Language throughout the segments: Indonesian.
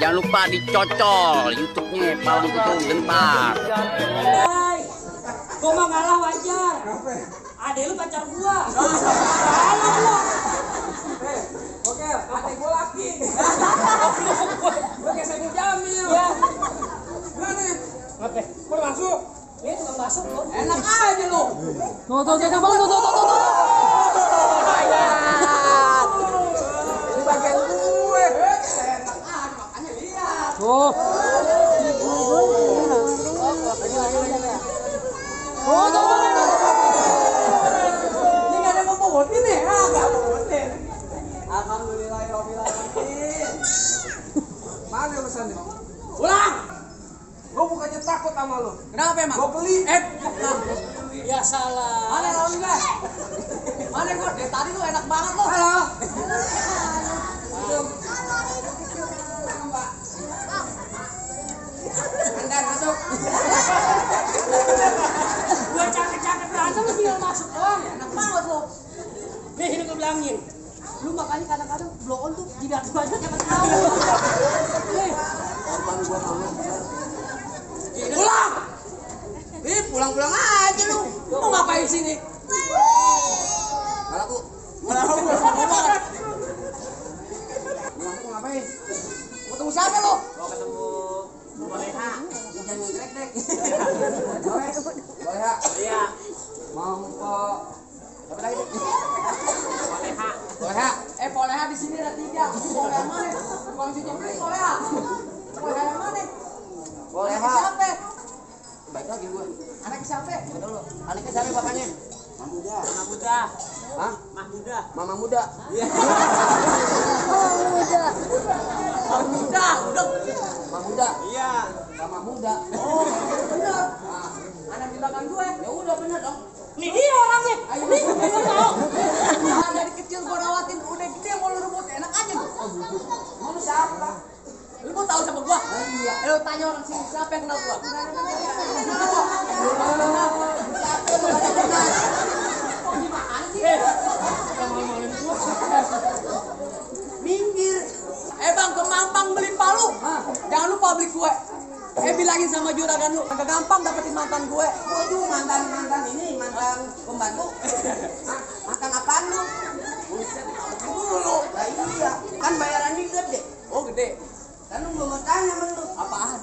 Jangan lupa dicocol YouTube-nya Palang Kutu Gentar. Gua mah ngalah wajar. Adek lu pacar gua. Kalah lu. Oke, adek gua laki. Gua kayak Saiful Jamil. Ya. Gimana? Oke. Gua masuk. Ini tukang masuk lu. Enak aja lu. Tuh. Ini bagian gue. Enak aja makanya lihat. Tuh. Ini nggak ada ngebobotin nih, nggak ngebobotin. Alhamdulillahirobbilalamin. Mana pesannya? Ulang. Gue bukannya takut sama lo. Kenapa emang? Gue beli. Ya salah. Mana lawan gue? Mana gue? Dari tadi tuh enak banget lo. Halo. Andan masuk. Gua cakep-cakep berantem lu tinggal masuk doang. Enak banget lo. Nih ini gua bilangin. Lu makanya kadang-kadang blow on tuh tidak banyak yang tahu. Nih. Korban gue malu. Pulang. Pulang-pulang aja lu. Lu mau ngapain sini? Malah aku. Malah aku. Mau ngapain? Mau ketemu siapa lu? Mau ketemu Boleha. Jangan ngegrek-grek. Boleha. Iya. Mau ke apa lagi? Boleha. Boleha. Boleha di sini ada 3. Boleha mana? Tukang cuci piring Boleha. Boleha yang mana? Boleha. Siapa? Baik lagi gua. Anaknya siapa? Betul lu. Anaknya siapa bapaknya? Mahmuda. Mahmuda. Hah? Mahmuda. Mama muda. Iya. Mahmuda. Mahmuda. Iya. Mama muda. Oh, benar. Nah, anak di belakang gue. Ya udah benar dong. Nih dia orangnya. Ayo Nih lu tahu. dari kecil gua rawatin udah gede mau lu rebut enak aja lu. Mau lu siapa? Lu mau tahu siapa gua? Iya. Lu tanya orang sini siapa yang kenal gua? Gimana sih? Minggir. Bang, ke Mampang beli palu. Jangan lupa beli kue. Bilangin sama juragan lu, agak gampang dapetin mantan gue. Waduh, mantan ini, mantan pembantu. Mantan apaan lu? Dulu. Lah iya, kan bayarannya gede. Oh, gede. Kan lu belum mau tanya sama lu. Apaan?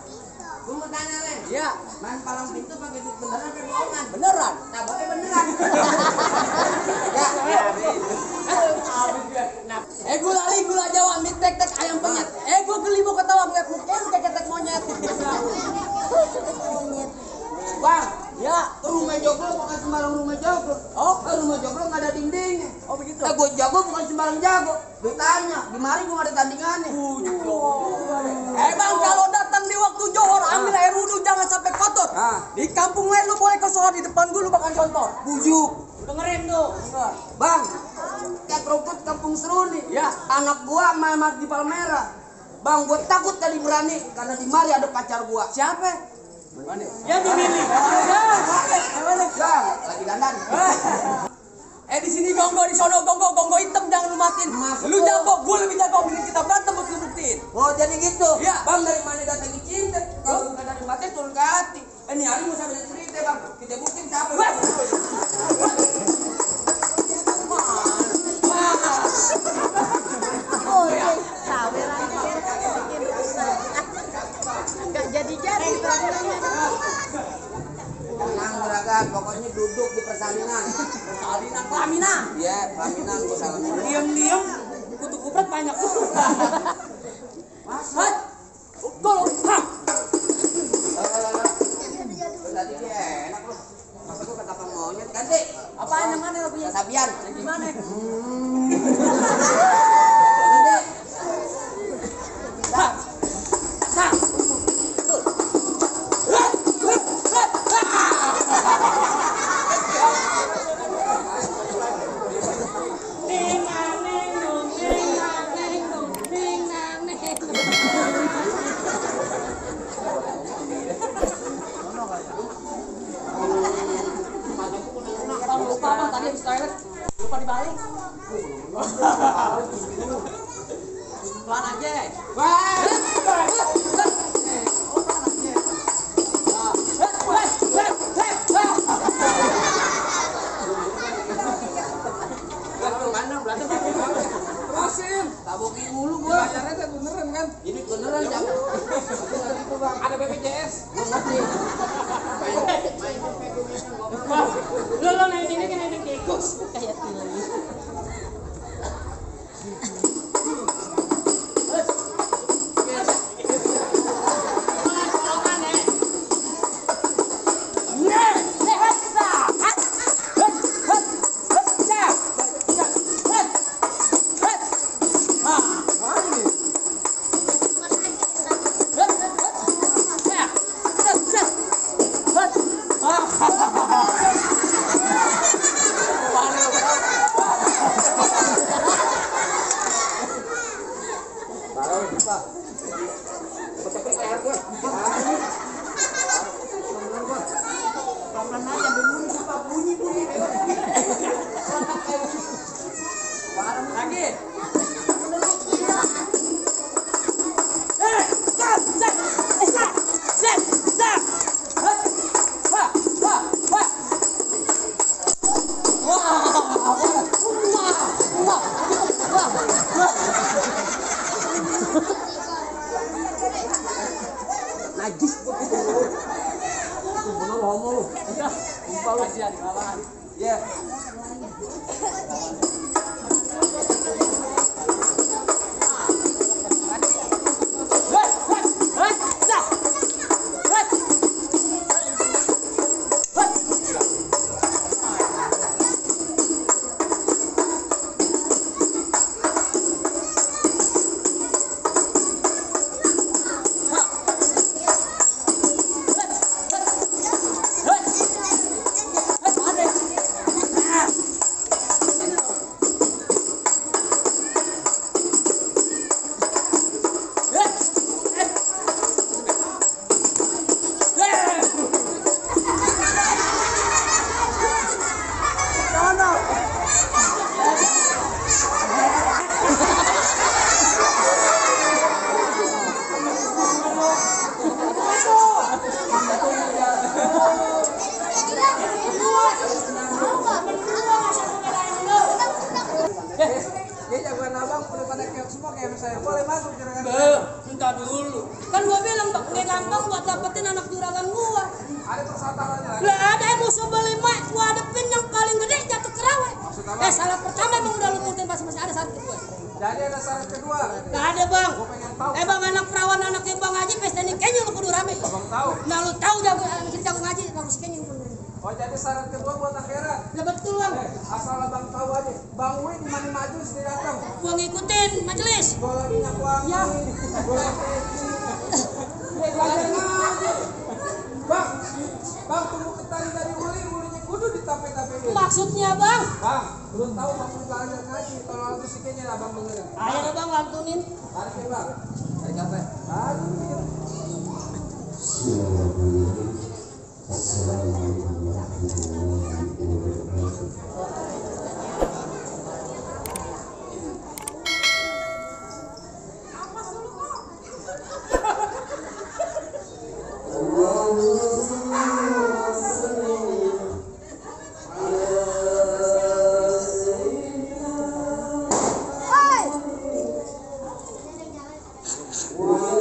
Gue mau tanya, Len. Iya. Main palang pintu pakai duit beneran apa bohongan? Beneran. Nah, pokoknya beneran. Ya. Gula Jawa, mie tek-tek ayam penyet. Gue geli mau ketawa ngeliat muka lu kayak ketek monyet. Bang, ya, rumah joglo bukan sembarang rumah joglo. Oh, rumah joglo nggak ada dindingnya. Oh begitu. Gue jago bukan sembarang jago. Lu tanya, di mari gue nggak ada tandingannya. Bang, kalau datang di waktu johor, ambil air wudhu jangan sampai kotor. Di kampung lain lu boleh kotor, di depan gue lu bakal contoh. Bujuk. Dengerin tuh. Bang, kayak keruput kampung Seruni. Ya, anak gua mamat di Palmera. Bang, gua takut tadi berani karena di mari ada pacar gua. Siapa? Mana? Ya di Mili. Ya, lagi dandan. Di sini gongo, di sono gongo hitam jangan lu matiin. Lu jago, gua lebih jago bikin kita berantem buat lu buktiin. Oh, jadi gitu. Ya. Bang, dari mana datang cinta? Kalau bukan dari mati turun ke hati. Ini hari mau sampai cerita, Bang. Kita buktiin siapa. Tenang juragan, pokoknya duduk di persalinan. Persalinan pelaminan. Iya, pelaminan gua salah. Diam-diam kutu kupret banyak tuh. Masuk. Gol. Hah. Tadi dia enak loh. Masa gua kata monyet ganti. Apaan yang mana lo punya? Sabian. Gimana? Beneran jangan. Ada BPJS. Lo naik ini kan naik tikus kayak tili. Najis. Bener homo lu. Lupa lu sih di lapangan. Ya. Dia jagoan abang udah pada kayak semua kayak saya. Boleh masuk juragan. Minta dulu. Kan gua bilang gak gampang buat dapetin anak juragan gua. Ada persyaratannya lagi. Lah ada musuh beli mak, gua hadepin yang paling gede jatuh ke rawe. Salah pertama emang udah lu turutin masih ada syarat kedua. Jadi ada syarat kedua. Gak ada bang. Gue pengen tahu. Bang anak perawan anaknya bang Haji pesta nikahnya lu kudu rame. Abang tahu. Nah lu tahu jago ngaji, kamu sikenya kudu. Oh jadi syarat kedua buat akhirat. Ya betul bang. Asal abang tahu aja. Bang Wi di mana maju sih datang. Gua ngikutin majelis. Gue lagi nyakuang. Ya. Gue lagi. Belajar ngaji. Bang tunggu ketari dari ulinya kudu ditape-tape dulu. Maksudnya bang? Bang, belum tahu bang belajar ngaji. Kalau lagu sikenya abang dengerin. Ayo bang lantunin. Tarik ya bang. Tarik apa? Tarik. Assalamualaikum warahmatullahi wabarakatuh. Wow.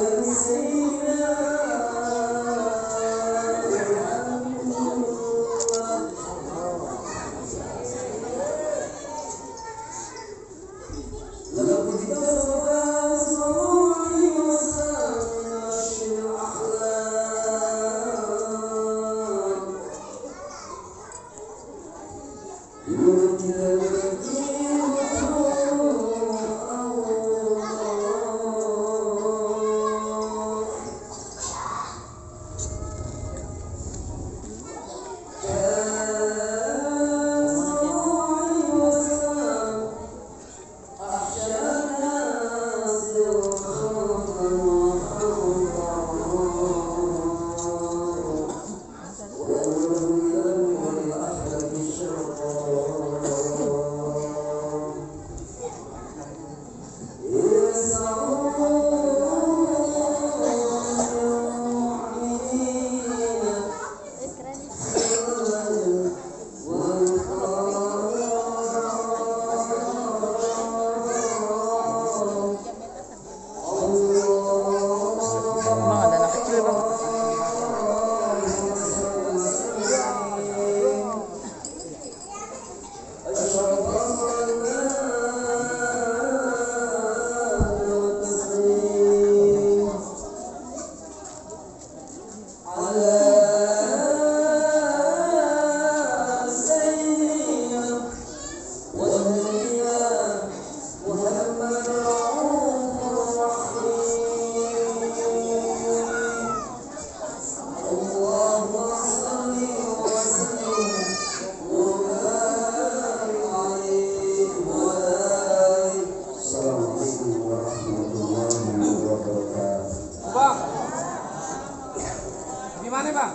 Gimana bang?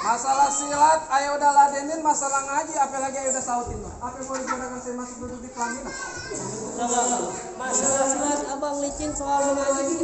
Masalah silat, ayo udah ladenin, masalah ngaji, apalagi ayo udah sautin bang. Apa yang mau digunakan saya masuk duduk di pelaminan? Masalah silat abang licin soal ngaji.